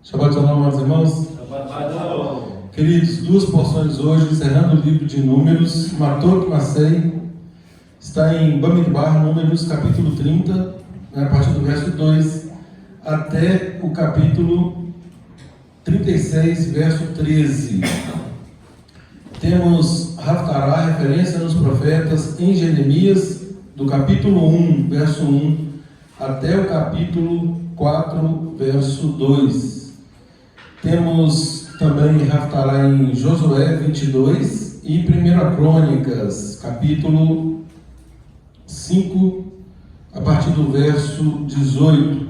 Shabbat Shalom, amados irmãos. Shabbat Shalom. Queridos, duas porções hoje, encerrando o livro de Números. Matot Masei está em Bamidbar, Números, capítulo 30, a partir do verso 2, até o capítulo 36, verso 13. Temos Haftarah, referência nos profetas, em Jeremias, do capítulo 1, verso 1, até o capítulo 4, verso 2. Temos também Haftarah em Josué 22 e 1 Crônicas, capítulo 5, a partir do verso 18.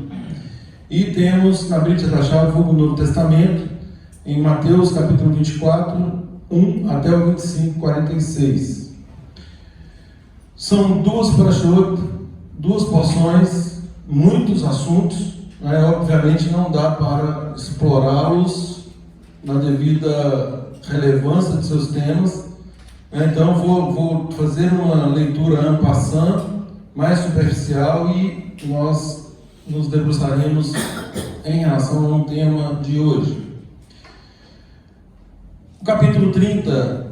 E temos na Brit Hadashah, o Novo Testamento, em Mateus capítulo 24, 1 até o 25, 46. São duas parashot, duas porções, muitos assuntos, obviamente não dá para explorá-los na devida relevância de seus temas, então vou fazer uma leitura en passant, mais superficial, e nós nos debruçaremos em relação ao tema de hoje. O capítulo 30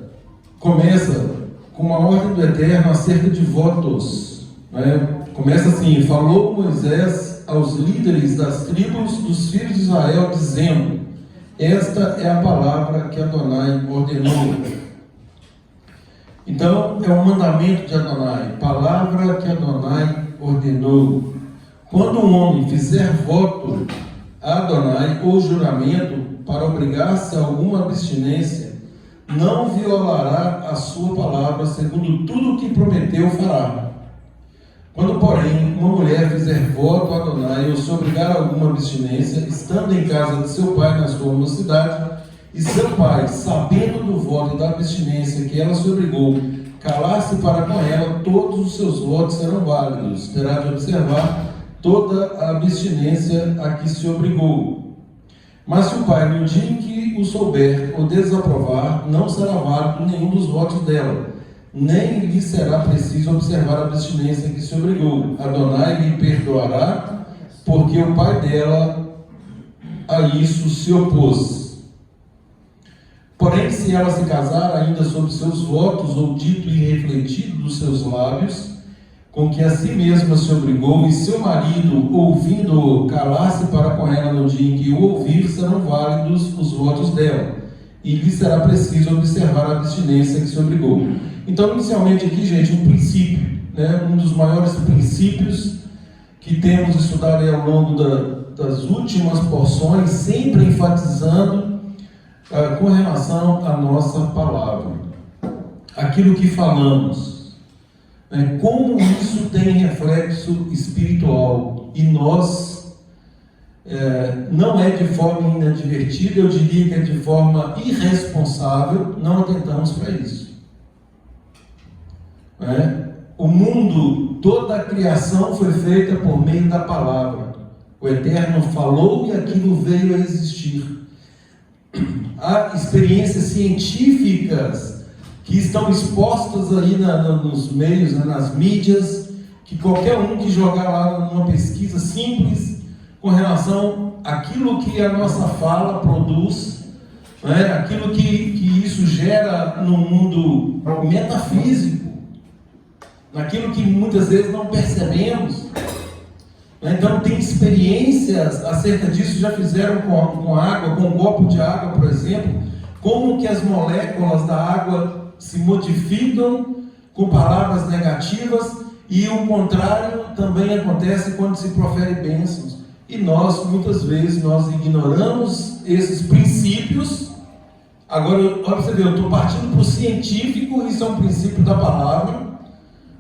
começa com uma ordem do Eterno acerca de votos. Começa assim: falou Moisés aos líderes das tribos dos filhos de Israel, dizendo: esta é a palavra que Adonai ordenou. Então, é um mandamento de Adonai, palavra que Adonai ordenou. Quando um homem fizer voto a Adonai ou juramento para obrigar-se a alguma abstinência, não violará a sua palavra, segundo tudo o que prometeu fará. Quando, porém, uma mulher fizer voto a Adonai ou se obrigar a alguma abstinência, estando em casa de seu pai na sua mocidade, e seu pai, sabendo do voto e da abstinência que ela se obrigou, calar-se para com ela, todos os seus votos serão válidos. Terá de observar toda a abstinência a que se obrigou. Mas se o pai, no dia em que o souber ou desaprovar, não será válido nenhum dos votos dela, nem lhe será preciso observar a abstinência que se obrigou. Adonai lhe perdoará, porque o pai dela a isso se opôs. Porém, se ela se casar ainda sob seus votos, ou dito e refletido dos seus lábios, com que a si mesma se obrigou, e seu marido, ouvindo-o, calar-se para com ela no dia em que o ouvir, serão válidos os votos dela, e lhe será preciso observar a abstinência que se obrigou. Então, inicialmente aqui, gente, um princípio, um dos maiores princípios que temos estudado ao longo das últimas porções, sempre enfatizando com relação à nossa palavra, aquilo que falamos. Como isso tem reflexo espiritual, e nós não é de forma inadvertida, eu diria que é de forma irresponsável, não atentamos para isso. O mundo, toda a criação foi feita por meio da palavra. O Eterno falou e aquilo veio a existir. Há experiências científicas que estão expostas aí nos meios, nas mídias, que qualquer um que jogar lá numa pesquisa simples com relação àquilo que a nossa fala produz, aquilo que isso gera no mundo metafísico, naquilo que muitas vezes não percebemos. Então, tem experiências acerca disso, já fizeram com água, com um copo de água, por exemplo, como que as moléculas da água se modificam com palavras negativas, e o contrário também acontece quando se profere bênçãos. E nós, muitas vezes, nós ignoramos esses princípios. Agora, olha para você ver, eu estou partindo para o científico, isso é um princípio da palavra.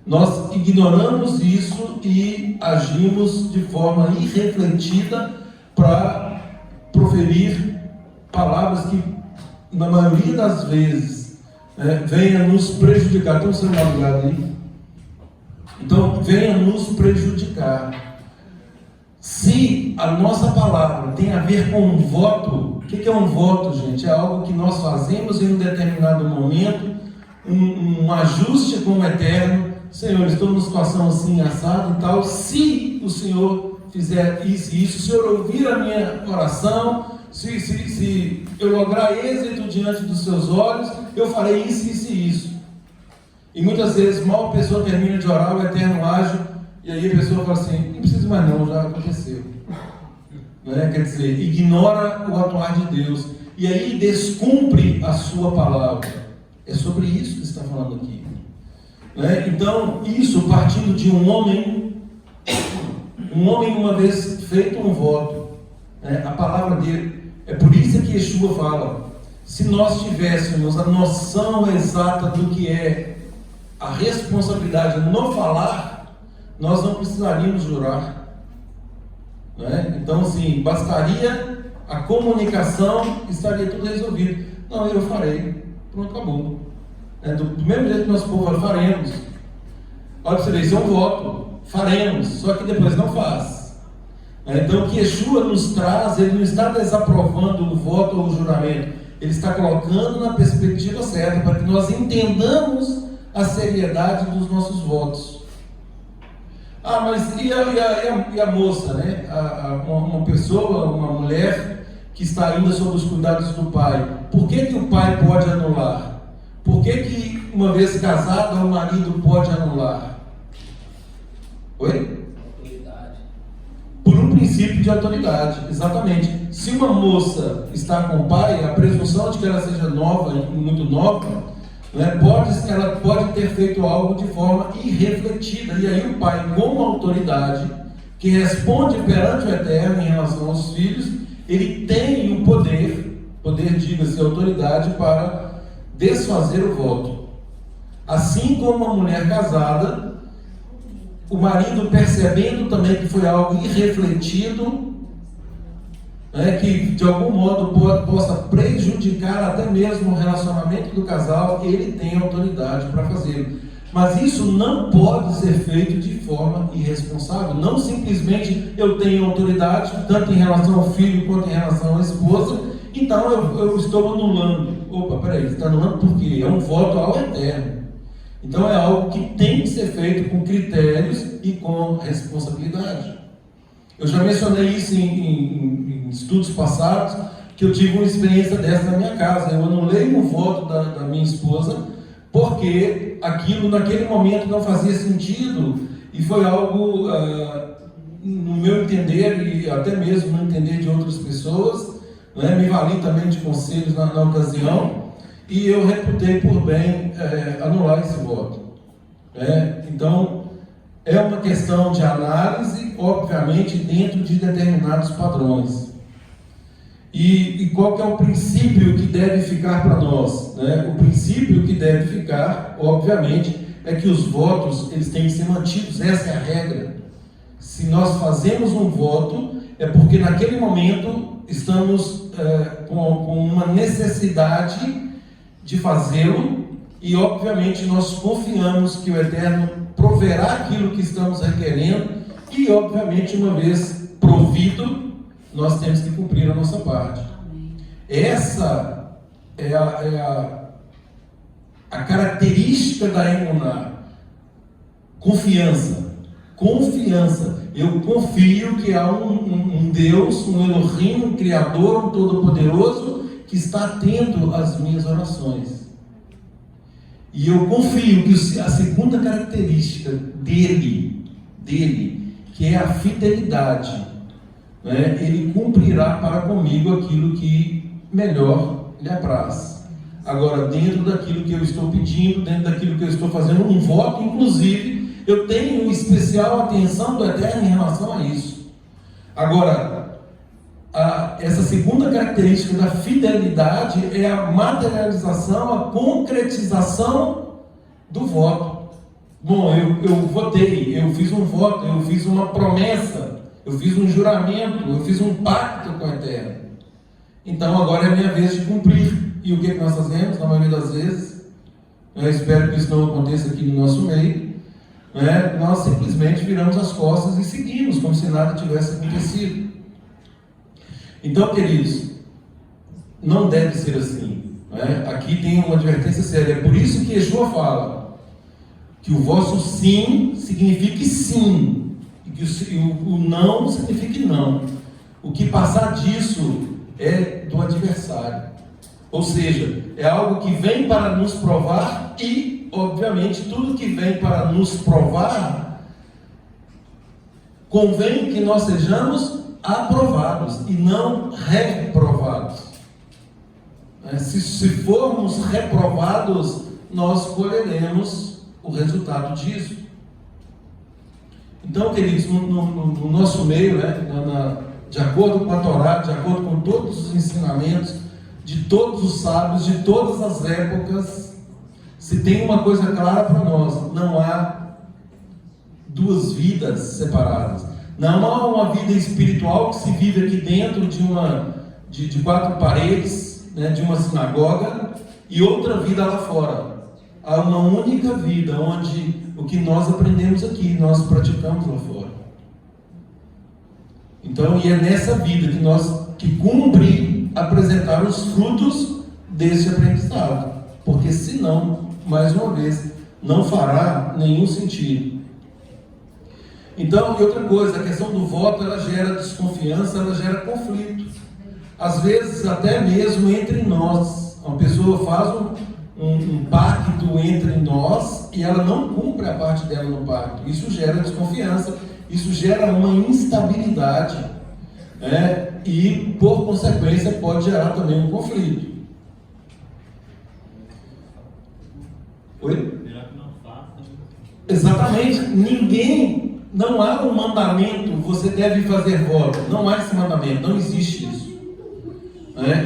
Nós ignoramos isso e agimos de forma irrefletida para proferir palavras que, na maioria das vezes, venha nos prejudicar. Então, você não ligado aí? Então, venha nos prejudicar. Se a nossa palavra tem a ver com um voto, o que é um voto, gente? É algo que nós fazemos em um determinado momento, um ajuste com o Eterno. Senhor, estou numa situação assim, assado e tal. Se o Senhor fizer isso e isso, o Senhor ouvir a minha oração, se eu lograr êxito diante dos seus olhos, eu farei isso, isso e isso. E muitas vezes, mal a pessoa termina de orar, o Eterno age, e aí a pessoa fala assim, não precisa mais não, já aconteceu. Quer dizer, ignora o atuar de Deus, e aí descumpre a sua palavra. É sobre isso que está falando aqui. Então, isso partindo de um homem uma vez feito um voto, a palavra dele, é por isso que Yeshua fala, se nós tivéssemos a noção exata do que é a responsabilidade no falar, nós não precisaríamos jurar. Então, assim, bastaria a comunicação, estaria tudo resolvido. Não, eu farei, pronto, acabou. Do mesmo jeito que nosso povo fala, faremos. Olha para você ver, isso é um voto, faremos, só que depois não faz. Então, o que Yeshua nos traz, ele não está desaprovando o voto ou o juramento, ele está colocando na perspectiva certa, para que nós entendamos a seriedade dos nossos votos. Mas e a moça, uma pessoa, uma mulher que está ainda sob os cuidados do pai, por que o pai pode anular? Por que uma vez casada o marido pode anular? Oi? Autoridade. Por um princípio de autoridade, exatamente. Se uma moça está com o pai, a presunção de que ela seja nova, muito nova, ela pode ter feito algo de forma irrefletida, e aí o pai, como autoridade, que responde perante o Eterno em relação aos filhos, ele tem o poder, diga-se, autoridade para desfazer o voto. Assim como uma mulher casada, o marido percebendo também que foi algo irrefletido, que de algum modo possa prejudicar até mesmo o relacionamento do casal, ele tem autoridade para fazê-lo. Mas isso não pode ser feito de forma irresponsável. Não simplesmente eu tenho autoridade, tanto em relação ao filho quanto em relação à esposa, então eu estou anulando. Opa, peraí, você está anulando por quê? É um voto ao Eterno. Então é algo que tem que ser feito com critérios e com responsabilidade. Eu já mencionei isso em estudos passados, que eu tive uma experiência dessa na minha casa. Eu anulei um voto da minha esposa, porque aquilo naquele momento não fazia sentido, e foi algo, no meu entender, e até mesmo no entender de outras pessoas, me vali também de conselhos na ocasião, e eu reputei por bem anular esse voto. Então, é uma questão de análise, obviamente, dentro de determinados padrões. E qual que é o princípio que deve ficar para nós? O princípio que deve ficar, obviamente, é que os votos eles têm que ser mantidos, essa é a regra. Se nós fazemos um voto, é porque naquele momento estamos com uma necessidade de fazê-lo, e obviamente nós confiamos que o Eterno proverá aquilo que estamos requerendo, e obviamente uma vez provido, nós temos que cumprir a nossa parte. Essa é a característica da emuná. Confiança. Eu confio que há um Deus, um Elohim, um Criador, um Todo-Poderoso, que está atento às minhas orações. E eu confio que a segunda característica dele, que é a fidelidade, ele cumprirá para comigo aquilo que melhor lhe apraz. Agora, dentro daquilo que eu estou pedindo, dentro daquilo que eu estou fazendo um voto, inclusive, eu tenho especial atenção do Eterno em relação a isso. Agora, essa segunda característica da fidelidade é a materialização, a concretização do voto. Bom, eu votei, eu fiz um voto, eu fiz uma promessa, eu fiz um juramento, eu fiz um pacto com o Eterno. Então agora é a minha vez de cumprir. E o que nós fazemos, na maioria das vezes, eu espero que isso não aconteça aqui no nosso meio, nós simplesmente viramos as costas e seguimos, como se nada tivesse acontecido. Então, queridos, não deve ser assim. Aqui tem uma advertência séria. É por isso que Yeshua fala que o vosso sim signifique sim, e que o não signifique não. O que passar disso é do adversário. Ou seja, é algo que vem para nos provar e, obviamente, tudo que vem para nos provar, convém que nós sejamos aprovados e não reprovados. Se formos reprovados, nós colheremos o resultado disso. Então, queridos, no nosso meio, de acordo com a Torá, de acordo com todos os ensinamentos de todos os sábios, de todas as épocas, se tem uma coisa clara para nós: não há duas vidas separadas. Não há uma vida espiritual que se vive aqui dentro de quatro paredes, de uma sinagoga, e outra vida lá fora. Há uma única vida, onde o que nós aprendemos aqui, nós praticamos lá fora. Então, e é nessa vida que cumpre apresentar os frutos desse aprendizado. Porque senão, mais uma vez, não fará nenhum sentido. Então, e outra coisa, a questão do voto, ela gera desconfiança, ela gera conflito. Às vezes, até mesmo entre nós. Uma pessoa faz um pacto entre nós e ela não cumpre a parte dela no pacto. Isso gera desconfiança, isso gera uma instabilidade, e, por consequência, pode gerar também um conflito. Oi? Exatamente. Não há um mandamento, você deve fazer voto. Não há esse mandamento, não existe isso.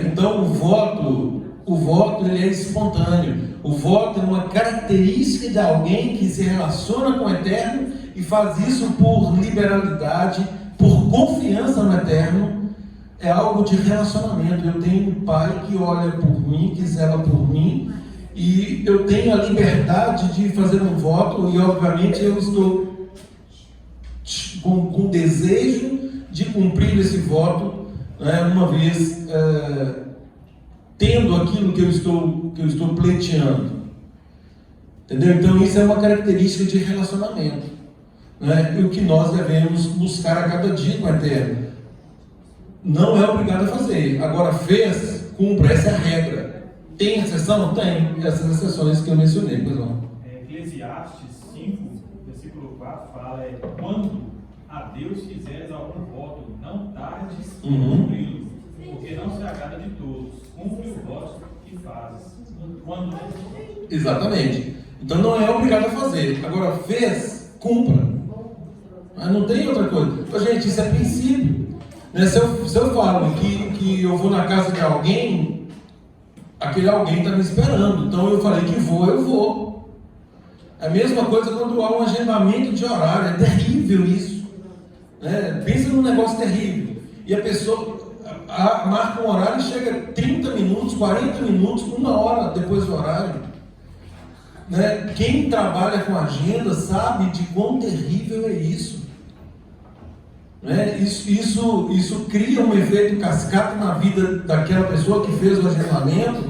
Então, o voto ele é espontâneo. O voto é uma característica de alguém que se relaciona com o Eterno e faz isso por liberalidade, por confiança no Eterno. É algo de relacionamento. Eu tenho um pai que olha por mim, que zela por mim, e eu tenho a liberdade de fazer um voto, e obviamente eu estou com desejo de cumprir esse voto, uma vez tendo aquilo que eu estou pleiteando. Entendeu? Então isso é uma característica de relacionamento, e o que nós devemos buscar a cada dia com o Eterno. Não é obrigado a fazer. Agora, fez, cumpra, essa é a regra. Tem exceção? Tem. Essas exceções que eu mencionei, pois não. Eclesiastes 5, versículo 4 fala: quando a Deus fizeres algum voto, não tardes em cumpri-lo, porque não se agrada de todos. Cumpre o voto que fazes. Quando... Exatamente. Então não é obrigado a fazer. Agora, fez, cumpra. Mas não tem outra coisa. Então, gente, isso é princípio. Se eu falo que eu vou na casa de alguém, aquele alguém está me esperando. Então eu falei que vou, eu vou. É a mesma coisa quando há um agendamento de horário. É terrível isso. Pensa num negócio terrível. E a pessoa marca um horário e chega 30 minutos, 40 minutos, 1 hora depois do horário. Quem trabalha com agenda sabe de quão terrível é isso. Isso cria um efeito cascata na vida daquela pessoa que fez o agendamento,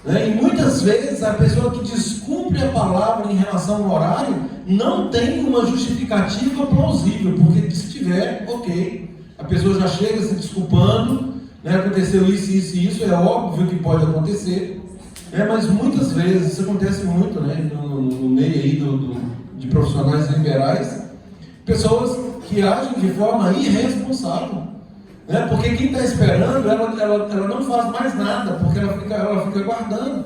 e muitas vezes a pessoa que descumpre a palavra em relação ao horário não tem uma justificativa plausível, porque se tiver, ok, a pessoa já chega se desculpando, aconteceu isso, isso e isso, é óbvio que pode acontecer, mas muitas vezes, isso acontece muito, no meio aí de profissionais liberais, pessoas que agem de forma irresponsável, porque quem está esperando, ela não faz mais nada, porque ela fica aguardando,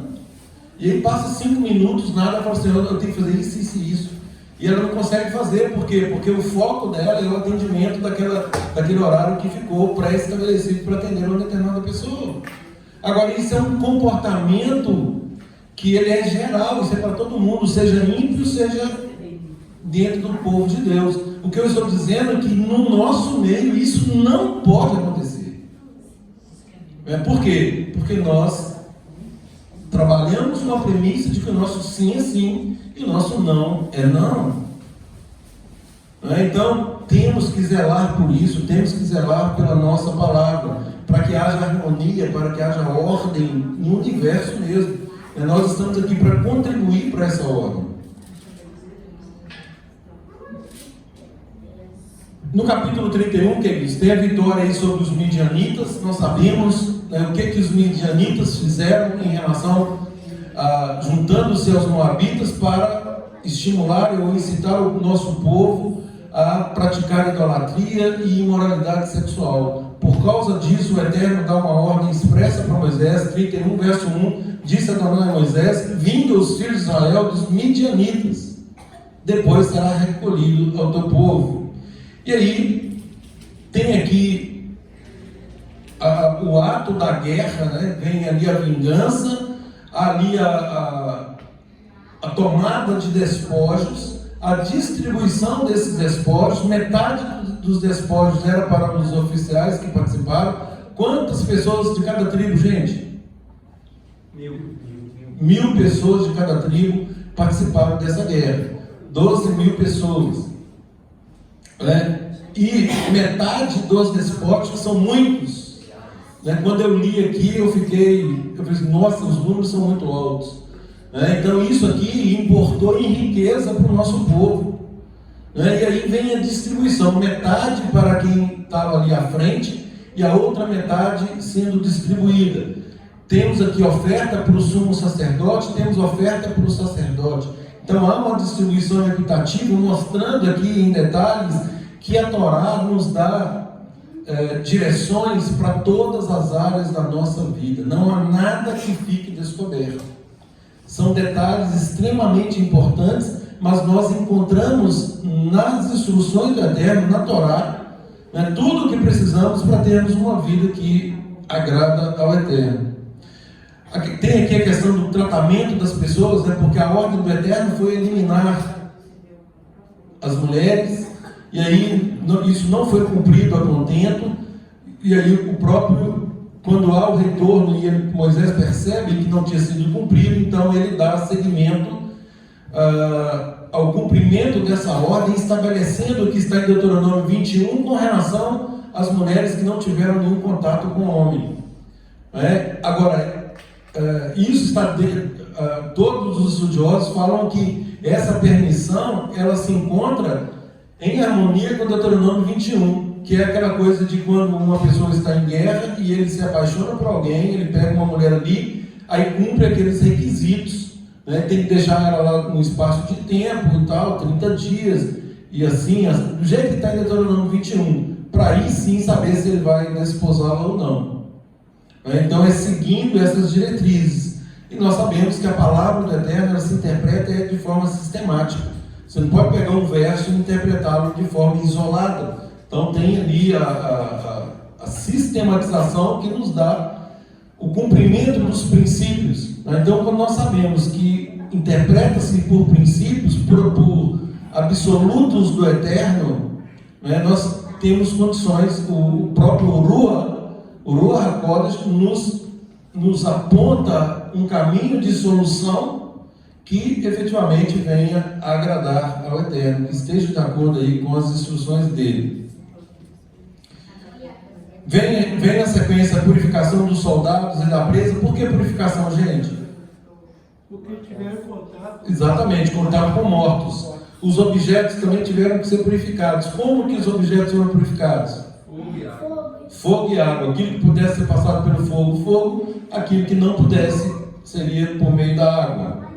e aí passa 5 minutos, nada, ela fala assim: eu tenho que fazer isso, isso e isso, e ela não consegue fazer. Por quê? Porque o foco dela é o atendimento daquele horário que ficou pré-estabelecido para atender uma determinada pessoa. Agora, isso é um comportamento que ele é geral, isso é para todo mundo, seja ímpio, seja dentro do povo de Deus. O que eu estou dizendo é que no nosso meio isso não pode acontecer. Por quê? Porque nós trabalhamos uma premissa de que o nosso sim é sim e o nosso não é não. Então temos que zelar por isso, temos que zelar pela nossa palavra, para que haja harmonia, para que haja ordem no universo mesmo. Nós estamos aqui para contribuir para essa ordem. No capítulo 31, queridos, tem a vitória aí sobre os midianitas. Nós sabemos, né, o que os midianitas fizeram em relação a juntando-se aos moabitas para estimular ou incitar o nosso povo a praticar idolatria e imoralidade sexual. Por causa disso, o Eterno dá uma ordem expressa para Moisés. 31, verso 1, disse Adonai a Moisés: vindo os filhos de Israel dos midianitas, depois será recolhido ao teu povo. E aí, tem aqui o ato da guerra, né? Vem ali a vingança, ali a tomada de despojos, a distribuição desses despojos. Metade dos despojos era para os oficiais que participaram. Quantas pessoas de cada tribo, gente? 1.000 pessoas de cada tribo participaram dessa guerra. 12.000 pessoas. E metade dos despojos, que são muitos, né? Quando eu li aqui, eu falei, nossa, os números são muito altos, né? Então isso aqui importou em riqueza para o nosso povo, né? E aí vem a distribuição, metade para quem estava ali à frente e a outra metade sendo distribuída. Temos aqui oferta para o sumo sacerdote, temos oferta para o sacerdote. Então há uma distribuição equitativa, mostrando aqui em detalhes que a Torá nos dá direções para todas as áreas da nossa vida. Não há nada que fique descoberto. São detalhes extremamente importantes, mas nós encontramos nas instruções do Eterno, na Torá, né, tudo o que precisamos para termos uma vida que agrada ao Eterno. Tem aqui a questão do tratamento das pessoas, né, porque a ordem do Eterno foi eliminar as mulheres. E aí isso não foi cumprido a contento, e aí quando há o retorno e Moisés percebe que não tinha sido cumprido, então ele dá seguimento ao cumprimento dessa ordem, estabelecendo o que está em Deuteronômio 21 com relação às mulheres que não tiveram nenhum contato com o homem. Agora, isso está todos os estudiosos falam que essa permissão ela se encontra em harmonia com Deuteronômio 21, que é aquela coisa de quando uma pessoa está em guerra e ele se apaixona por alguém, ele pega uma mulher ali, aí cumpre aqueles requisitos, né? Tem que deixar ela lá no espaço de tempo e tal, 30 dias, e assim, do jeito que está em Deuteronômio 21, para aí sim saber se ele vai desposá-la ou não. Então é seguindo essas diretrizes, e nós sabemos que a palavra do Eterno ela se interpreta de forma sistemática. Você não pode pegar um verso e interpretá-lo de forma isolada. Então tem ali a sistematização que nos dá o cumprimento dos princípios. Então, quando nós sabemos que interpreta-se por princípios, por absolutos do Eterno, né, nós temos condições, o próprio Ruach HaKodesh nos aponta um caminho de solução que efetivamente venha a agradar ao Eterno, que esteja de acordo aí com as instruções dele. Vem na sequência a purificação dos soldados e da presa. Por que purificação, gente? Porque tiveram contato. Exatamente, contato com mortos. Os objetos também tiveram que ser purificados. Como que os objetos foram purificados? Fogo e água. Fogo e água. Aquilo que pudesse ser passado pelo fogo, fogo. Aquilo que não pudesse seria por meio da água.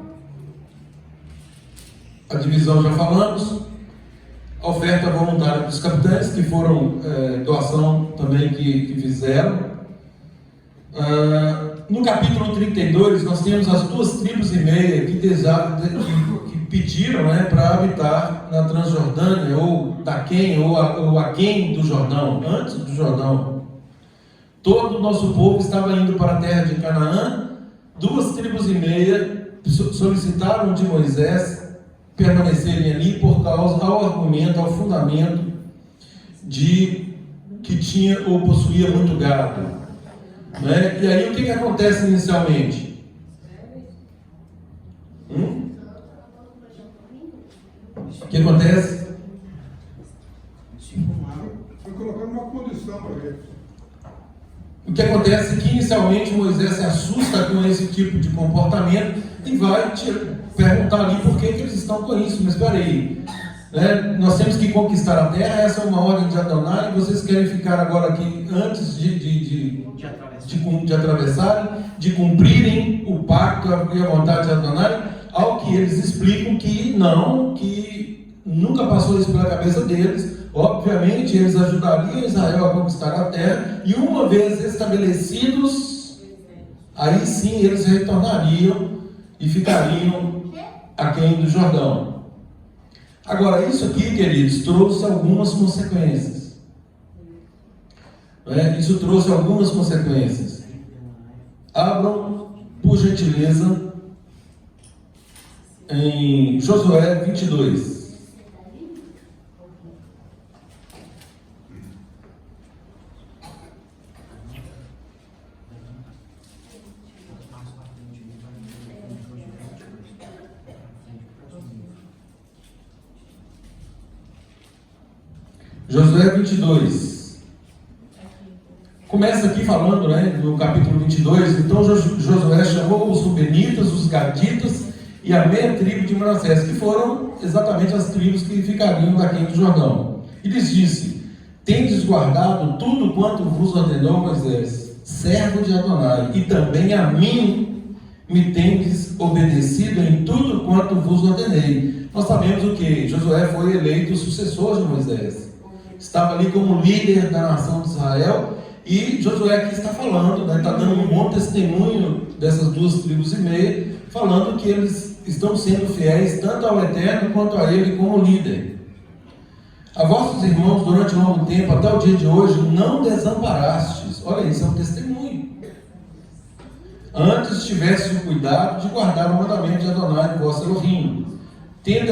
A divisão já falamos, a oferta voluntária dos capitães, que foram doação também que fizeram. No capítulo 32, nós temos as 2,5 tribos que pediram, né, para habitar na Transjordânia, ou aquém do Jordão, antes do Jordão. Todo o nosso povo estava indo para a terra de Canaã. 2,5 tribos solicitaram de Moisés permanecerem ali por causa, ao argumento, ao fundamento de que tinha ou possuía muito gado, né? E aí o que acontece inicialmente? O que acontece? Foi colocando uma condição para ele. O que acontece é que inicialmente Moisés se assusta com esse tipo de comportamento e vai perguntar ali por que eles estão com isso. Mas espera aí, né? Nós temos que conquistar a terra, essa é uma ordem de Adonai, e vocês querem ficar agora aqui antes de atravessarem, de cumprirem o pacto e a vontade de Adonai, ao que eles explicam que não, que nunca passou isso pela cabeça deles. Obviamente eles ajudariam Israel a conquistar a terra, e uma vez estabelecidos, aí sim eles retornariam e ficariam aquém do Jordão. Agora, isso aqui, queridos, trouxe algumas consequências. Isso trouxe algumas consequências. Abram, por gentileza, em Josué 22. Josué 22. Começa aqui falando, no capítulo 22. Então Josué chamou os Rubenitas, os Gaditas e a meia tribo de Manassés, que foram exatamente as tribos que ficariam daquém do Jordão. E lhes disse: tendes guardado tudo quanto vos ordenou Moisés, servo de Adonai, e também a mim me tendes obedecido em tudo quanto vos ordenei. Nós sabemos o que? Josué foi eleito sucessor de Moisés. Estava ali como líder da nação de Israel, e Josué aqui está falando, está dando um bom testemunho dessas duas tribos e meia, falando que eles estão sendo fiéis tanto ao Eterno quanto a Ele como líder. A vossos irmãos, durante longo tempo, até o dia de hoje, não desamparastes. Olha, isso é um testemunho. Antes tivesse o cuidado de guardar o mandamento de Adonai, vosso Elohim. Tendo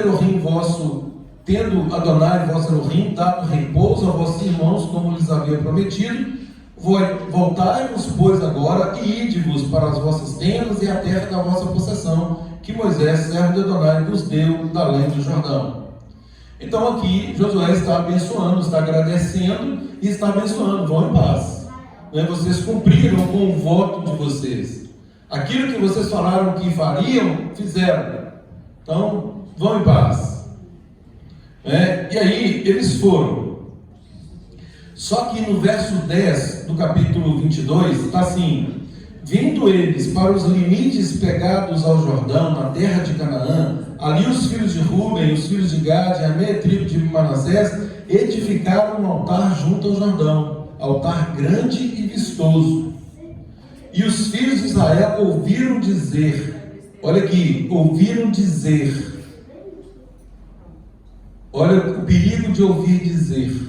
Adonai, vosso Elohim, dado repouso a vossos irmãos, como lhes havia prometido, voltai-vos, pois, agora, e ide-vos para as vossas tendas e a terra da vossa possessão, que Moisés, servo de Adonai, vos deu da além do Jordão. Então aqui, Josué está abençoando, está agradecendo e está abençoando. Vão em paz. Vocês cumpriram com o voto de vocês. Aquilo que vocês falaram que fariam, fizeram. Então, vão em paz. E aí, eles foram. Só que no verso 10 do capítulo 22, está assim: vindo eles para os limites pegados ao Jordão, na terra de Canaã, ali os filhos de Ruben, os filhos de Gade, a meia tribo de Manassés, edificaram um altar junto ao Jordão, altar grande e vistoso. E os filhos de Israel ouviram dizer, olha aqui, ouviram dizer, olha o perigo de ouvir dizer.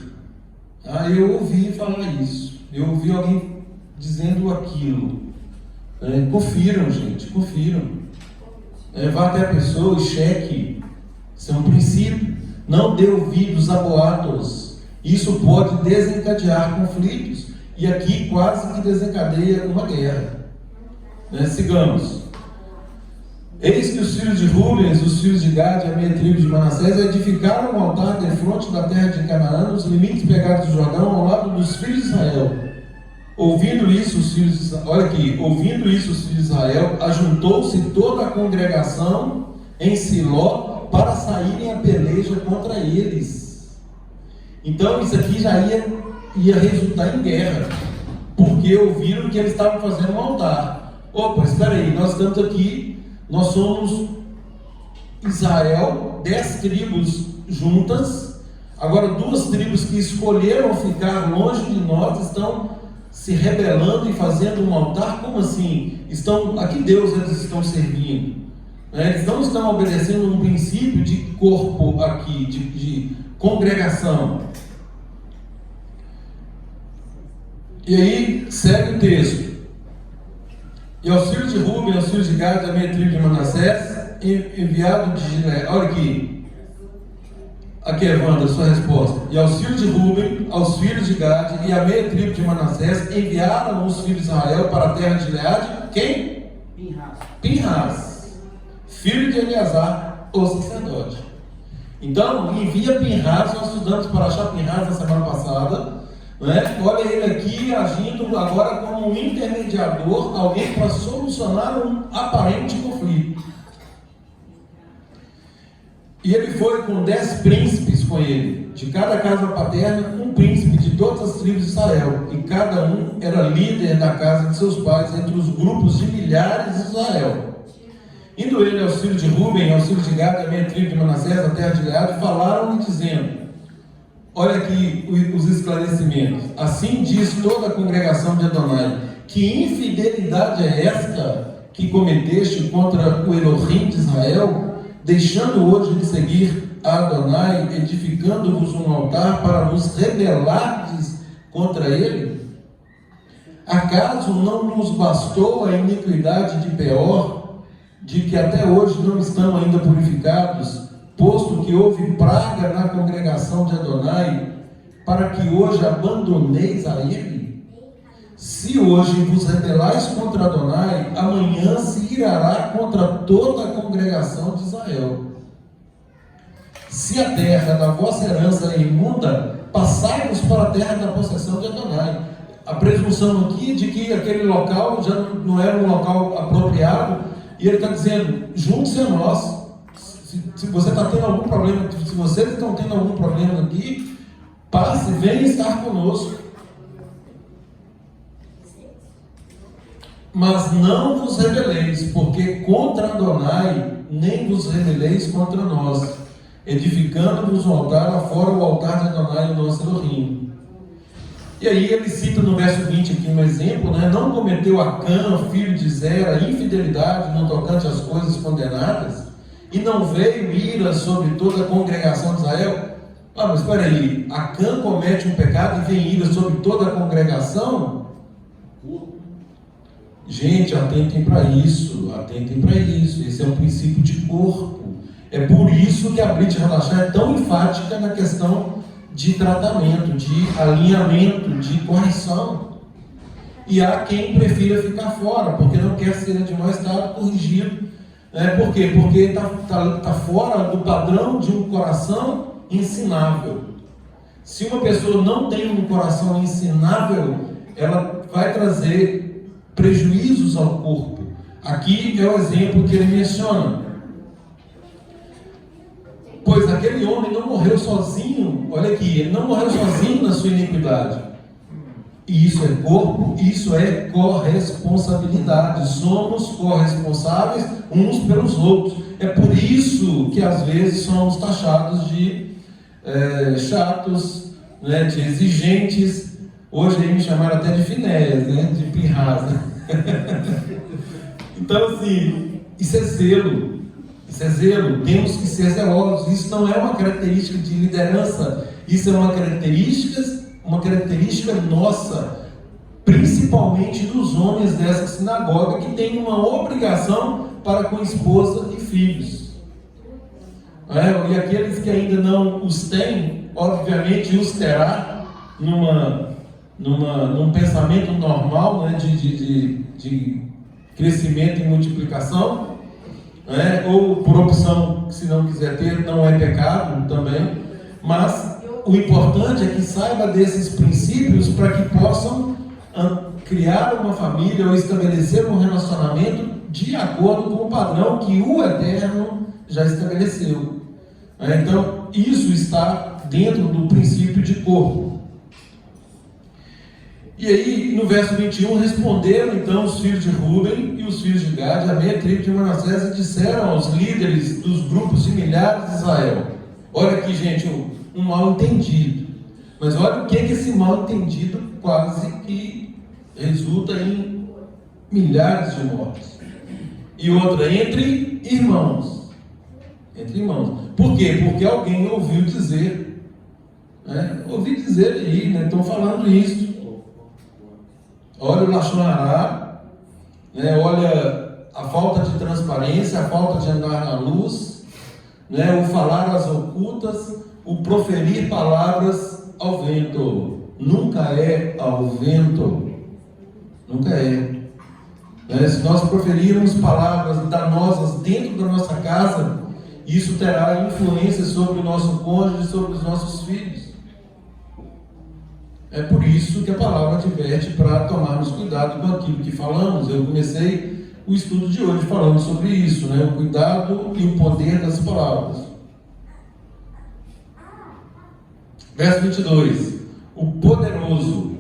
Eu ouvi falar isso, eu ouvi alguém dizendo aquilo. Confiram, gente, confiram. Vá até a pessoa e cheque. Isso é um princípio. Não dê ouvidos a boatos. Isso pode desencadear conflitos. E aqui quase que desencadeia uma guerra. Sigamos. Eis que os filhos de Rubens, os filhos de Gade, a meia tribo de Manassés, edificaram um altar defronte da terra de Canaã, nos limites pegados do Jordão, ao lado dos filhos de Israel. Ouvindo isso, os filhos de Israel, olha aqui, ouvindo isso, os filhos de Israel, ajuntou-se toda a congregação em Siló para saírem a peleja contra eles. Então isso aqui já ia resultar em guerra, porque ouviram que eles estavam fazendo um altar. Opa, espera aí, nós estamos aqui, nós somos Israel, 10 tribos juntas, agora 2 tribos que escolheram ficar longe de nós estão se rebelando e fazendo um altar. Como assim? A que Deus eles estão servindo? Eles não estão obedecendo um princípio de corpo aqui, de congregação. E aí segue o texto. E aos filhos de Ruben, aos filhos de Gade, a meia tribo de Manassés, enviado de Gileade. Olha aqui. Aqui, Evandro, a sua resposta. E aos filhos de Ruben, aos filhos de Gade e a meia tribo de Manassés, enviaram os filhos de Israel para a terra de Gileade. Quem? Pinhas, filho de Eleazar, o sacerdote. Então, envia Pinhas. Nós estudamos para achar Pinhas na semana passada. Olha ele aqui agindo agora como um intermediador, alguém para solucionar um aparente conflito. E ele foi com 10 príncipes com ele, de cada casa paterna, um príncipe de todas as tribos de Israel, e cada um era líder da casa de seus pais, entre os grupos de milhares de Israel. Indo ele aos filhos de Ruben, aos filhos de Gad, a meia tribo de Manassés, a terra de Gad, falaram-lhe dizendo, olha aqui os esclarecimentos, assim diz toda a congregação de Adonai, que infidelidade é esta que cometeste contra o Elohim de Israel, deixando hoje de seguir a Adonai, edificando-vos um altar para vos rebelardes contra ele? Acaso não nos bastou a iniquidade de Peor, de que até hoje não estão ainda purificados, posto que houve praga na congregação de Adonai, para que hoje abandoneis a ele? Se hoje vos rebelais contra Adonai, amanhã se irá contra toda a congregação de Israel. Se a terra da vossa herança é imunda, passai-vos para a terra da possessão de Adonai. A presunção aqui de que aquele local já não era um local apropriado, e ele está dizendo, junte-se a nós. Se você está tendo algum problema, se vocês estão tendo algum problema aqui, passe, venha estar conosco. Mas não vos rebeleis, porque contra Adonai nem vos rebeleis contra nós, edificando-vos um altar afora o altar de Adonai, o nosso Elohim. E aí ele cita no verso 20 aqui um exemplo, né? Não cometeu Acã, filho de Zera, infidelidade no tocante às coisas condenadas, e não veio ira sobre toda a congregação de Israel? Ah, mas espera aí, Acã comete um pecado e vem ira sobre toda a congregação? Gente, atentem para isso, esse é um princípio de corpo. É por isso que a Brit Hadashah é tão enfática na questão de tratamento, de alinhamento, de correção. E há quem prefira ficar fora, porque não quer ser admoestado, corrigido. Por quê? Porque está fora do padrão de um coração ensinável. Se uma pessoa não tem um coração ensinável, ela vai trazer prejuízos ao corpo. Aqui é o exemplo que ele menciona. Pois aquele homem não morreu sozinho, olha aqui, ele não morreu sozinho na sua iniquidade. E isso é corpo, isso é corresponsabilidade. Somos corresponsáveis uns pelos outros. É por isso que às vezes somos taxados de chatos, né, de exigentes. Hoje aí me chamaram até de Finéias, né, de Pinhas. Então assim, isso é zelo. Isso é zelo, temos que ser zelosos. Isso não é uma característica de liderança, isso é uma característica nossa, principalmente dos homens dessa sinagoga, que tem uma obrigação para com esposa e filhos. E aqueles que ainda não os têm, obviamente os terá num pensamento normal, né, de crescimento e multiplicação. Ou por opção, se não quiser ter, não é pecado também, mas o importante é que saiba desses princípios para que possam criar uma família ou estabelecer um relacionamento de acordo com o padrão que o Eterno já estabeleceu. Então, isso está dentro do princípio de corpo. E aí, no verso 21, responderam então os filhos de Ruben e os filhos de Gad, a meia tribo de Manassés, e disseram aos líderes dos grupos de milhares de Israel. Olha aqui, gente, um mal entendido. Mas olha o que esse mal entendido quase que resulta em milhares de mortes. E outra, entre irmãos. Por quê? Porque alguém ouviu dizer. Ouvi dizer aí, estão falando isso. Olha o Lashon Hará, olha a falta de transparência, a falta de andar na luz, o falar às ocultas, o proferir palavras ao vento. Nunca é ao vento. Nunca é. Se nós proferirmos palavras danosas dentro da nossa casa, isso terá influência sobre o nosso cônjuge, sobre os nossos filhos. É por isso que a palavra adverte para tomarmos cuidado com aquilo que falamos. Eu comecei o estudo de hoje falando sobre isso, o cuidado e o poder das palavras. Verso 22. O poderoso,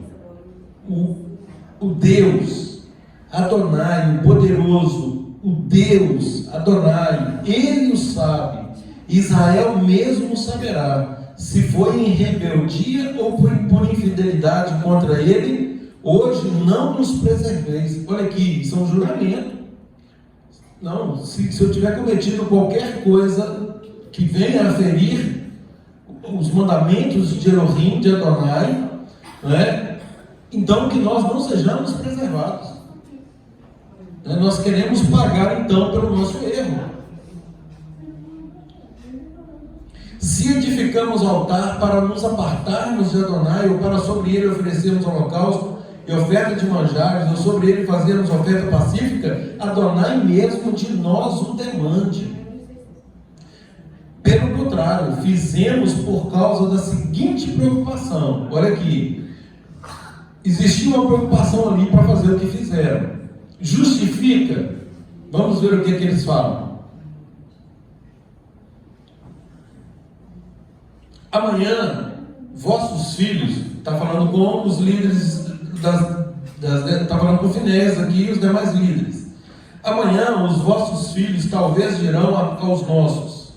o Deus, Adonai, o poderoso, o Deus, Adonai, Ele o sabe. Israel mesmo saberá, se foi em rebeldia ou por infidelidade contra Ele, hoje não nos preserveis. Olha aqui, isso é um juramento. Não, se eu tiver cometido qualquer coisa que venha a ferir os mandamentos de Elohim, de Adonai, né? Então que nós não sejamos preservados. Nós queremos pagar então pelo nosso erro. Se edificamos altar para nos apartarmos de Adonai, ou para sobre ele oferecermos holocausto e oferta de manjares, ou sobre ele fazermos oferta pacífica, Adonai mesmo de nós o demande. Pelo contrário, fizemos por causa da seguinte preocupação. Olha aqui, existia uma preocupação ali para fazer o que fizeram. Justifica? Vamos ver o que eles falam. Amanhã, vossos filhos, está falando com os líderes, está falando com Finés aqui e os demais líderes. Amanhã, os vossos filhos talvez dirão aos nossos: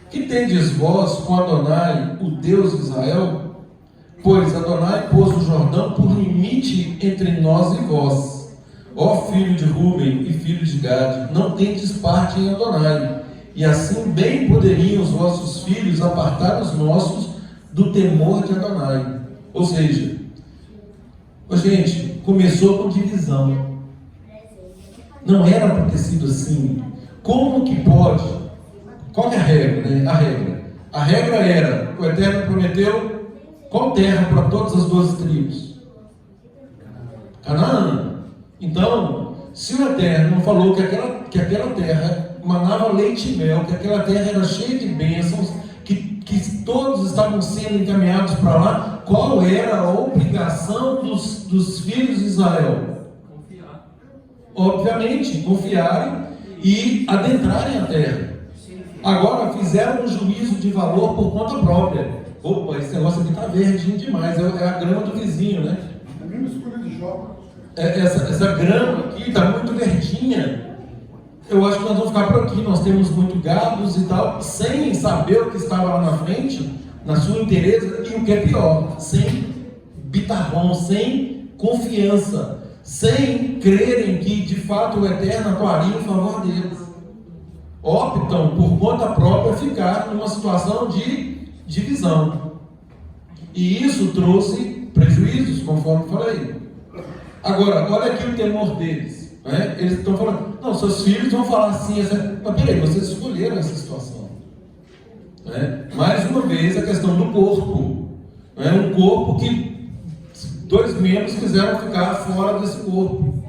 que tendes vós com Adonai, o Deus de Israel? Pois Adonai pôs o Jordão por limite entre nós e vós. Ó filho de Ruben e filho de Gade, não tendes parte em Adonai. E assim bem poderiam os vossos filhos apartar os nossos do temor de Adonai. Ou seja, gente, começou com divisão. Não era para ter sido assim. Como que pode? Qual é a regra, né? A regra era, o Eterno prometeu qual terra para todas as 12 tribos? Canaã. Então, se o Eterno falou que aquela terra manava leite e mel, que aquela terra era cheia de bênçãos, que todos estavam sendo encaminhados para lá, qual era a obrigação dos filhos de Israel? Confiar. Obviamente, confiarem e adentrarem a terra. Agora fizeram um juízo de valor por conta própria. Opa, esse negócio aqui está verdinho demais, é a grama do vizinho, né? A mesma escolha de Jó. Essa grama aqui está muito verdinha. Eu acho que nós vamos ficar por aqui. Nós temos muito gados e tal, sem saber o que estava lá na frente, na sua inteireza, e o que é pior, sem bitarrão, sem confiança, sem crerem que de fato o Eterno atuaria em favor deles. Optam por conta própria ficar numa situação de divisão. E isso trouxe prejuízos, conforme falei. Agora, olha aqui o temor deles. Né? Eles estão falando, não, seus filhos vão falar assim, mas peraí, vocês escolheram essa situação. Né? Mais uma vez a questão do corpo. Né? Um corpo que 2 membros quiseram ficar fora desse corpo.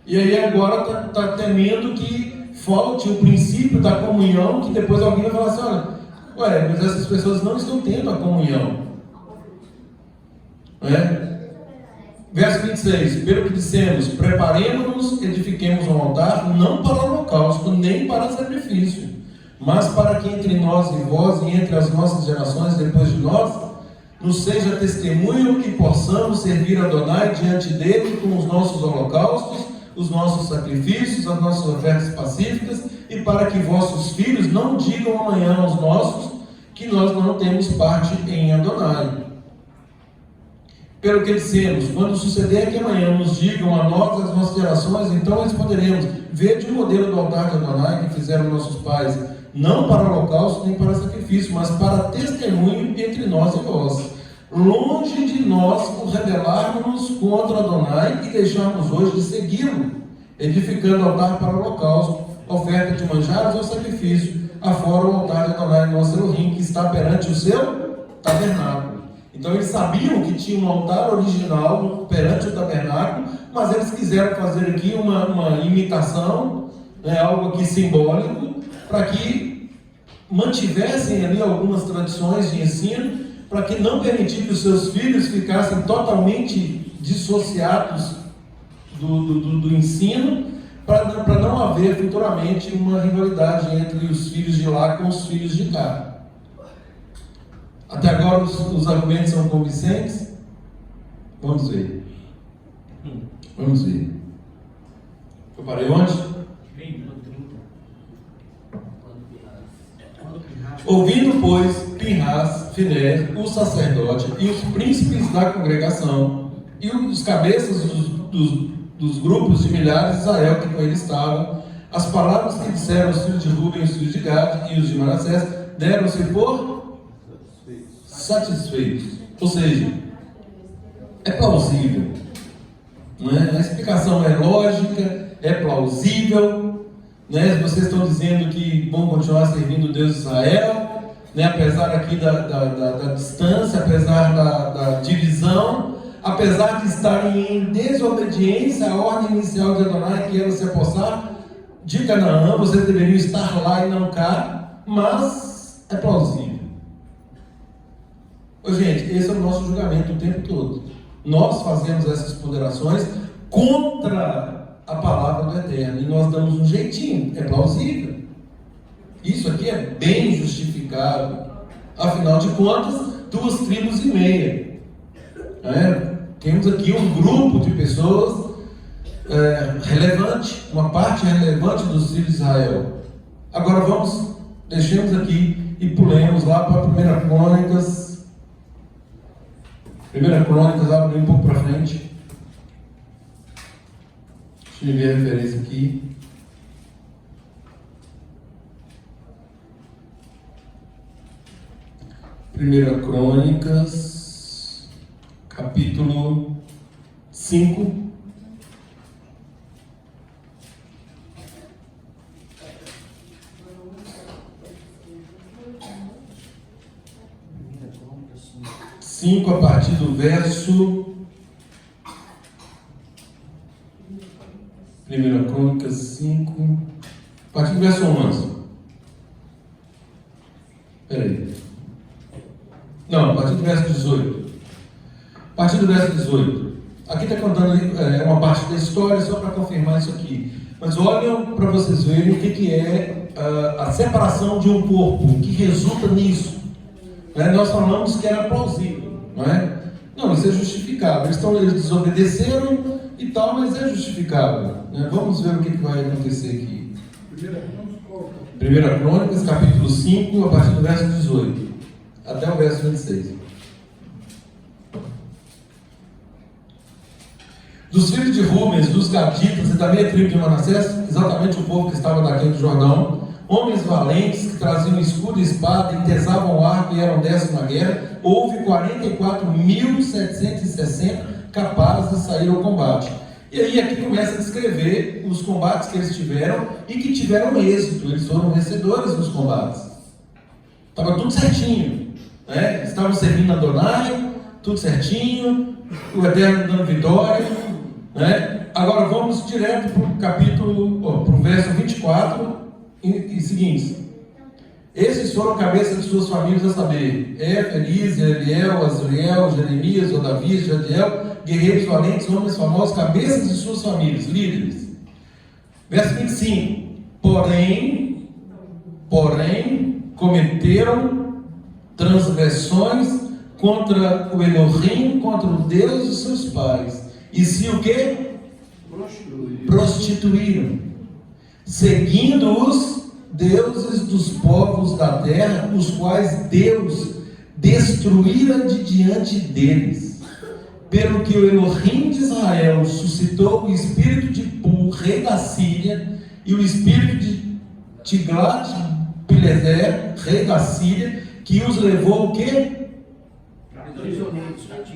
E aí agora está temendo que falte o princípio da comunhão, que depois alguém vai falar assim, olha, mas essas pessoas não estão tendo a comunhão. Né? Verso 26, pelo que dissemos, preparemos-nos, edifiquemos um altar, não para holocausto, nem para sacrifício, mas para que entre nós e vós, e entre as nossas gerações depois de nós, nos seja testemunho que possamos servir a Adonai diante dele com os nossos holocaustos, os nossos sacrifícios, as nossas ofertas pacíficas, e para que vossos filhos não digam amanhã aos nossos que nós não temos parte em Adonai. Pelo que dissemos, quando suceder que amanhã nos digam a nós, as nossas gerações, então responderemos, vede o modelo do altar de Adonai que fizeram nossos pais, não para holocausto nem para sacrifício, mas para testemunho entre nós e vós. Longe de nós o rebelarmos contra Adonai e deixarmos hoje de segui-lo, edificando altar para holocausto, oferta de manjares ou sacrifício, afora o altar de Adonai, nosso Elohim, que está perante o seu tabernáculo. Então eles sabiam que tinha um altar original perante o tabernáculo, mas eles quiseram fazer aqui uma imitação, algo aqui simbólico, para que mantivessem ali algumas tradições de ensino, para que não permitir que os seus filhos ficassem totalmente dissociados do ensino, para não haver futuramente uma rivalidade entre os filhos de lá com os filhos de cá. Até agora os argumentos são convincentes? Vamos ver. Vamos ver. Eu parei onde? Ouvindo, pois, Pinhas, Finéias, o sacerdote e os príncipes da congregação e os cabeças dos grupos de milhares de Israel que com ele estavam, as palavras que disseram os filhos de Rubem, os filhos de Gad e os de Manassés, deram-se por satisfeitos. Ou seja, é plausível. Não é? A explicação é lógica, é plausível. Né? Vocês estão dizendo que vão continuar servindo o Deus de Israel, né? Apesar aqui da distância, apesar da divisão, apesar de estarem em desobediência à ordem inicial de Adonai, que era se apossar de Canaã, vocês deveriam estar lá e não cá, mas é plausível. Ô, gente, esse é o nosso julgamento o tempo todo. Nós fazemos essas ponderações contra a palavra do Eterno e nós damos um jeitinho, é plausível. Isso aqui é bem justificado. Afinal de contas, 2,5 tribos. Temos aqui um grupo de pessoas relevante, uma parte relevante dos filhos de Israel. Agora deixemos aqui e pulemos lá para 1 Crônicas. 1 Crônicas, abre um pouco para frente. Deixa eu ver a referência aqui. Primeira Crônicas, capítulo 5. A partir do verso. 1 Crônicas 5, a partir do verso 11. Peraí. Não, a partir do verso 18. A partir do verso 18. Aqui está contando uma parte da história, só para confirmar isso aqui. Mas olhem para vocês verem o que é a separação de um corpo, o que resulta nisso. Nós falamos que era plausível, não é? Não, isso é justificável. Eles desobedeceram e tal, mas é justificável. Vamos ver o que vai acontecer aqui. 1 Crônicas, capítulo 5, a partir do verso 18 até o verso 26. Dos filhos de Rubens, dos Gaditas e da meia tribo de Manassés, exatamente o povo que estava naquele do Jordão, homens valentes que traziam escudo e espada, entesavam o arco e eram destros na guerra, houve 44.760 capazes de sair ao combate. E aí aqui começa a descrever os combates que eles tiveram e que tiveram êxito, eles foram vencedores nos combates. Estava tudo certinho, né? Estavam servindo a Adonai, tudo certinho, o Eterno dando vitória, né? Agora vamos direto para o capítulo, para o verso 24 e seguintes. Esses foram cabeças de suas famílias, a saber, Elise, Eliel, Azriel, Jeremias, Odavias, Jadiel, guerreiros valentes, homens famosos, cabeças de suas famílias, líderes. Verso 25. Porém, cometeram transgressões contra o Elohim, contra o Deus de seus pais. E se o quê? Prostituíram, seguindo os deuses dos povos da terra, os quais Deus destruíra de diante deles. Pelo que o Elohim de Israel suscitou o espírito de Pul, rei da Síria, e o espírito de Tiglat-Pileser, rei da Síria, que os levou o quê?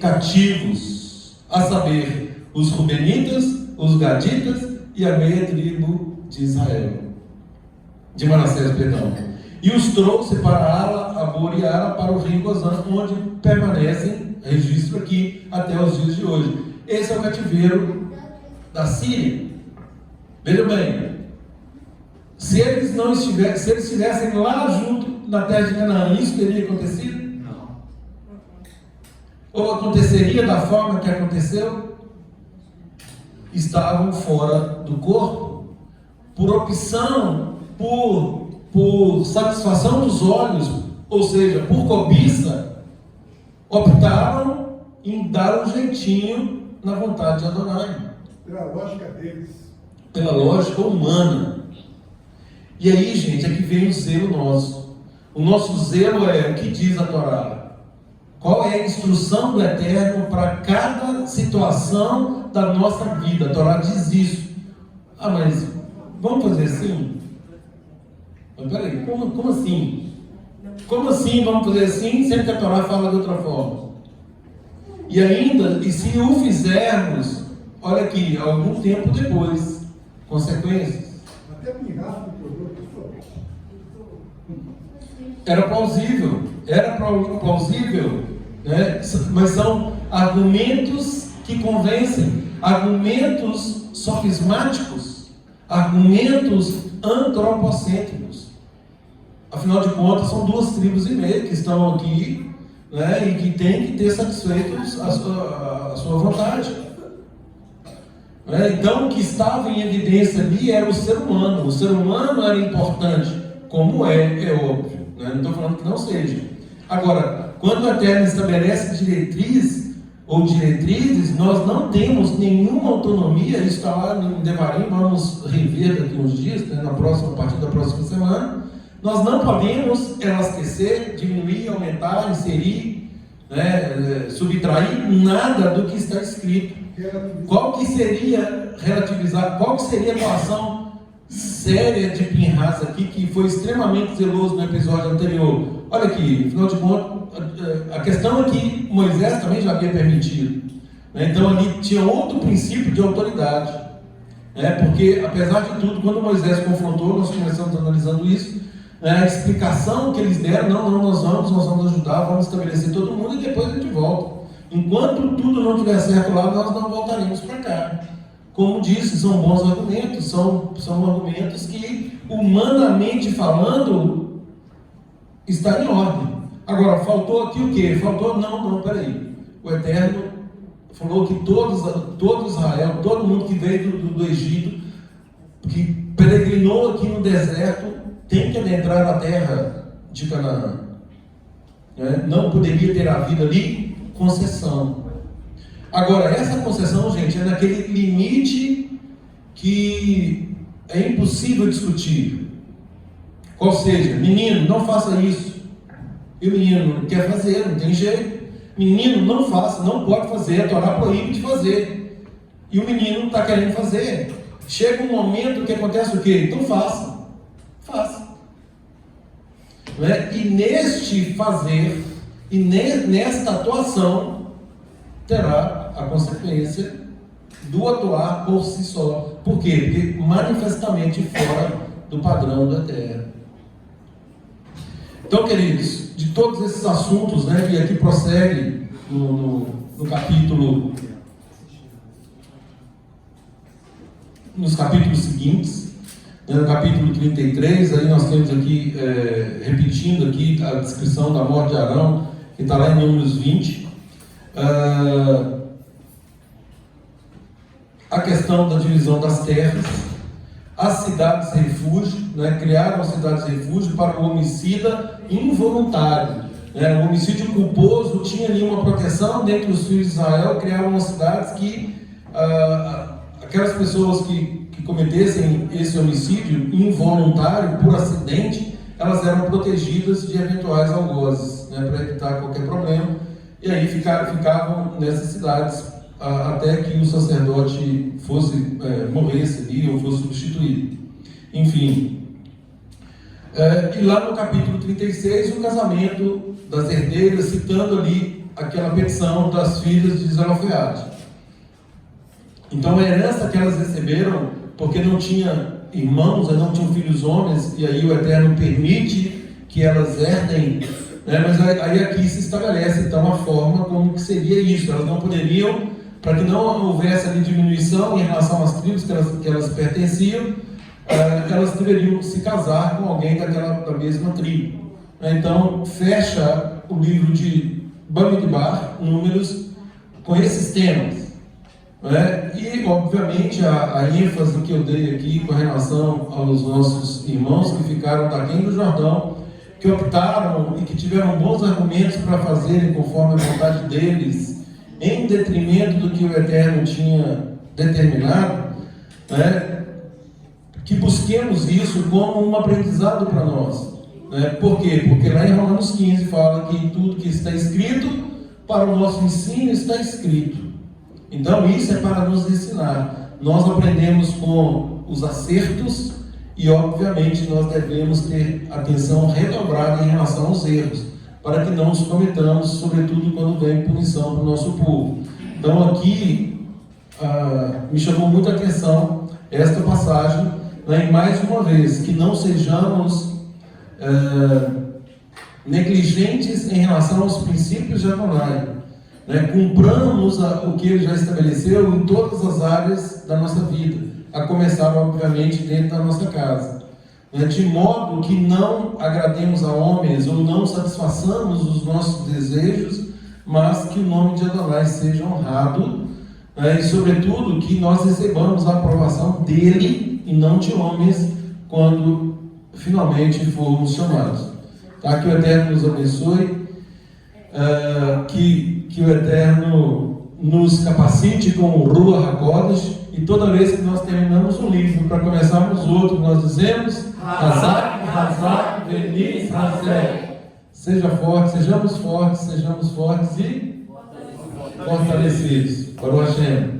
Cativos, a saber, os Rubenitas, os Gaditas e a meia tribo de Israel. De Manassés, perdão. E os trouxe para Ala, Abor e Ara, para o rio Gozã, onde permanecem, registro aqui, até os dias de hoje. Esse é o cativeiro da Síria. Veja bem, se eles estivessem lá junto na terra de Canaã, isso teria acontecido? Não. Ou aconteceria da forma que aconteceu? Estavam fora do corpo, por opção, por satisfação dos olhos, ou seja, por cobiça, optaram em dar um jeitinho na vontade de Adonai. Pela lógica deles. Pela lógica humana. E aí, gente, é que vem o zelo nosso. O nosso zelo é o que diz a Torá. Qual é a instrução do Eterno para cada situação da nossa vida? A Torá diz isso. Ah, mas vamos fazer assim? Mas peraí, como assim? Como assim vamos fazer assim, sendo que a Torá fala de outra forma? E ainda, e se o fizermos, olha aqui, algum tempo depois, consequências. Até pirraça do produto. Era plausível, né? Mas são argumentos que convencem, argumentos sofismáticos, argumentos antropocêntricos. Afinal de contas, são 2,5 tribos que estão aqui, né? E que têm que ter satisfeitos a sua vontade. Né? Então, o que estava em evidência ali era o ser humano. O ser humano era importante, como é óbvio. Não estou falando que não seja. Agora, quando o Eterno estabelece diretriz ou diretrizes, nós não temos nenhuma autonomia. Isso está lá em Devarim, vamos rever daqui uns dias, né, a partir da próxima semana. Nós não podemos enlasquecer, diminuir, aumentar, inserir, né, subtrair nada do que está escrito. Qual que seria relativizar? Qual que seria a atuação séria de Pinhas aqui, que foi extremamente zeloso no episódio anterior? Olha aqui, afinal de contas, a questão é que Moisés também já havia permitido, né? Então ali tinha outro princípio de autoridade, né? Porque apesar de tudo, quando Moisés confrontou, nós começamos analisando isso, né? A explicação que eles deram: não, nós vamos ajudar, vamos estabelecer todo mundo e depois a gente volta. Enquanto tudo não estiver certo lá, nós não voltaremos para cá. Como disse, são bons argumentos, são argumentos que, humanamente falando, está em ordem. Agora, faltou aqui o quê? Peraí. O Eterno falou que todo Israel, todo mundo que veio do Egito, que peregrinou aqui no deserto, tem que adentrar na terra de Canaã. Né? Não poderia ter havido ali concessão. Agora, essa concessão, gente, é naquele limite que é impossível discutir. Qual seja, menino, não faça isso. E o menino não quer fazer, não tem jeito. Menino, não faça, não pode fazer, a Torá proíbe de fazer. E o menino está querendo fazer. Chega um momento que acontece o quê? Então faça. Né? E neste fazer, e nesta atuação, terá a consequência do atuar por si só. Por quê? Porque manifestamente fora do padrão da terra. Então, queridos, de todos esses assuntos, né, que aqui prossegue no capítulo, nos capítulos seguintes, né, no capítulo 33, aí nós temos aqui, repetindo aqui a descrição da morte de Arão, que está lá em Números 20. A questão da divisão das terras, as cidades refúgio, né? Criaram as cidades refúgio para o homicida involuntário, né? O homicídio culposo tinha ali uma proteção dentro dos filhos de Israel. Criaram umas cidades que aquelas pessoas que cometessem esse homicídio involuntário por acidente, elas eram protegidas de eventuais algozes, né? Para evitar qualquer problema. E aí ficavam nessas cidades até que o sacerdote morresse ali ou fosse substituído. Enfim. E lá no capítulo 36, o casamento das herdeiras, citando ali aquela petição das filhas de Zelofeade. Então a herança que elas receberam, porque não tinha irmãos, não tinham filhos homens, e aí o Eterno permite que elas herdem, né? Mas aí aqui se estabelece então a forma como que seria isso. Elas não poderiam, para que não houvesse ali diminuição em relação às tribos que elas pertenciam, elas deveriam se casar com alguém da mesma tribo. Então fecha o livro de Bamidbar, Números, com esses temas. E obviamente a ênfase que eu dei aqui com relação aos nossos irmãos que ficaram daquém do Jordão, que optaram e que tiveram bons argumentos para fazerem conforme a vontade deles, em detrimento do que o Eterno tinha determinado, né? Que busquemos isso como um aprendizado para nós. Né? Por quê? Porque lá em Romanos 15 fala que tudo que está escrito para o nosso ensino está escrito. Então isso é para nos ensinar. Nós aprendemos com os acertos e obviamente nós devemos ter atenção redobrada em relação aos erros, para que não os cometamos, sobretudo quando vem punição para o nosso povo. Então aqui me chamou muita atenção esta passagem, né, e mais uma vez, que não sejamos negligentes em relação aos princípios de Adonai, né? Cumpramos o que ele já estabeleceu em todas as áreas da nossa vida, a começar obviamente dentro da nossa casa, né? De modo que não agrademos a homens ou não satisfaçamos os nossos desejos, mas que o nome de Adonai seja honrado, né? E sobretudo que nós recebamos a aprovação dele e não de homens quando finalmente formos chamados. Tá? Que o Eterno nos abençoe, que o Eterno nos capacite com o Ruach HaKodesh, e toda vez que nós terminamos um livro, para começarmos outro, nós dizemos Hazak, Hazak, Veniz, Hazek. Seja forte, sejamos fortes e fortalecidos. Para o Hashem.